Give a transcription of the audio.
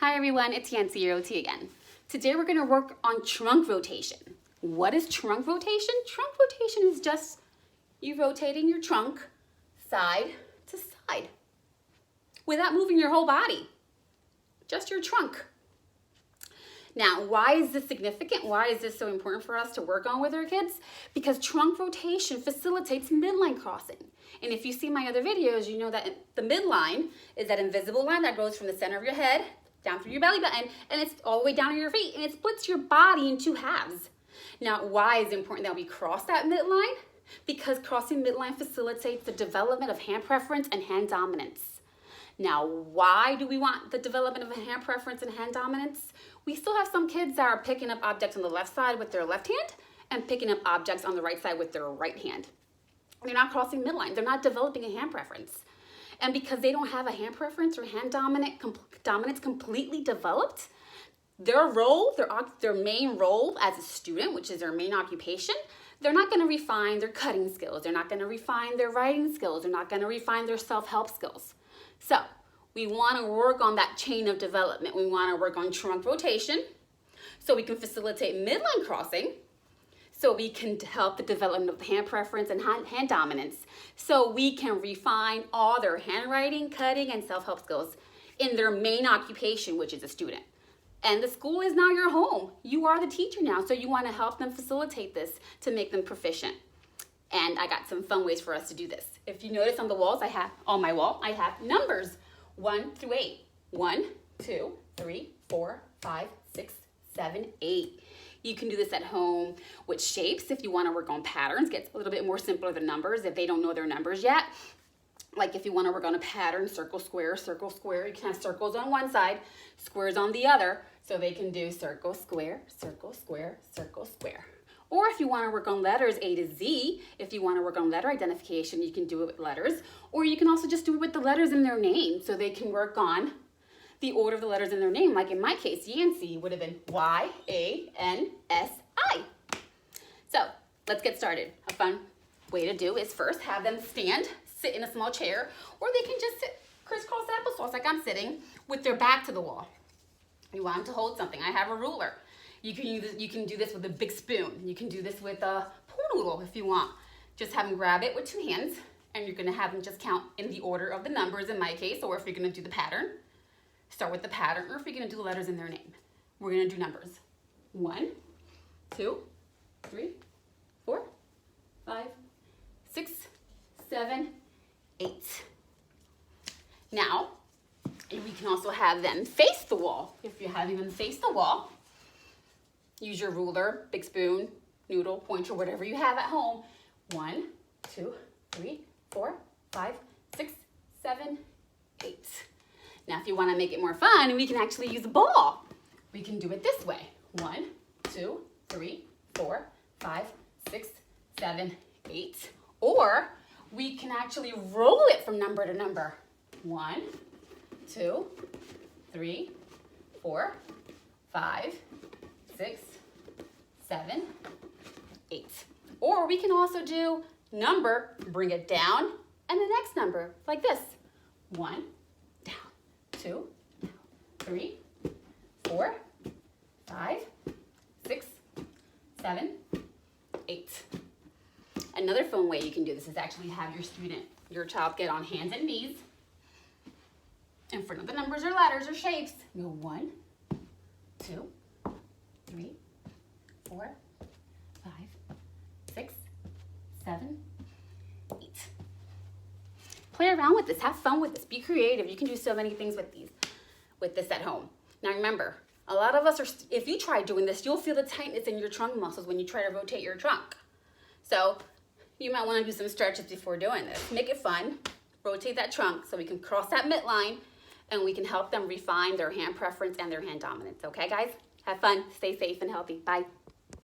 Hi everyone, it's Yancy, your OT again. Today we're going to work on trunk rotation. What is trunk rotation? Trunk rotation is just you rotating your trunk side to side without moving your whole body, just your trunk. Now, why is this significant? Why is this so important for us to work on with our kids? Because trunk rotation facilitates midline crossing. And if you see my other videos, you know that the midline is that invisible line that goes from the center of your head down through your belly button, and it's all the way down to your feet, and it splits your body in two halves. Now, why is it important that we cross that midline? Because crossing midline facilitates the development of hand preference and hand dominance. Now, why do we want the development of a hand preference and hand dominance? We still have some kids that are picking up objects on the left side with their left hand and picking up objects on the right side with their right hand. They're not crossing midline. They're not developing a hand preference. And because they don't have a hand preference or hand dominance completely developed, their role, their main role as a student, which is their main occupation, they're not going to refine their cutting skills. They're not going to refine their writing skills. They're not going to refine their self-help skills. So we want to work on that chain of development. We want to work on trunk rotation so we can facilitate midline crossing, so we can help the development of hand preference and hand dominance, so we can refine all their handwriting, cutting, and self-help skills in their main occupation, which is a student. And the school is now your home. You are the teacher now, so you want to help them facilitate this to make them proficient. And I got some fun ways for us to do this. If you notice on the walls, on my wall, I have numbers 1 through 8. 1, 2, 3, 4, 5, 6, 7, 8. You can do this at home with shapes if you want to work on patterns. Gets a little bit more simpler than numbers if they don't know their numbers yet. Like if you want to work on a pattern, circle, square, you can have circles on one side, squares on the other, so they can do circle, square, circle, square, circle, square. Or if you want to work on letters A to Z, if you want to work on letter identification, you can do it with letters. Or you can also just do it with the letters in their name, so they can work on the order of the letters in their name. Like in my case, Yancy would have been Y-A-N-S-I. So let's get started. A fun way to do is first have them sit in a small chair, or they can just sit crisscross applesauce like I'm sitting with their back to the wall. You want them to hold something. I have a ruler. You can do this with a big spoon. You can do this with a pool noodle if you want. Just have them grab it with two hands, and you're gonna have them just count in the order of the numbers in my case, or if you're gonna do the pattern, start with the pattern, or if you're gonna do the letters in their name. We're gonna do numbers. 1, 2, 3, 4, 5, 6, 7, 8. Now, we can also have them face the wall. If you're having them face the wall, use your ruler, big spoon, noodle, pointer, whatever you have at home. 1, 2, 3, 4, 5, 6, 7, 8. Now, if you want to make it more fun, we can actually use a ball. We can do it this way. 1, 2, 3, 4, 5, 6, 7, 8. Or we can actually roll it from number to number. 1, 2, 3, 4, 5, 6, 7, 8. Or we can also do number, bring it down, and the next number, like this. 1, 2, 3, 4, 5, 6, 7, 8. Another fun way you can do this is actually have your child get on hands and knees in front of the numbers or letters or shapes. Go 1, 2, 3, 4, 5, 6, 7, 8. Play around with this. Have fun with this. Be creative. You can do so many things with this at home. Now remember, a lot of us if you try doing this, you'll feel the tightness in your trunk muscles when you try to rotate your trunk. So you might want to do some stretches before doing this. Make it fun. Rotate that trunk so we can cross that midline, and we can help them refine their hand preference and their hand dominance. Okay, guys? Have fun. Stay safe and healthy. Bye.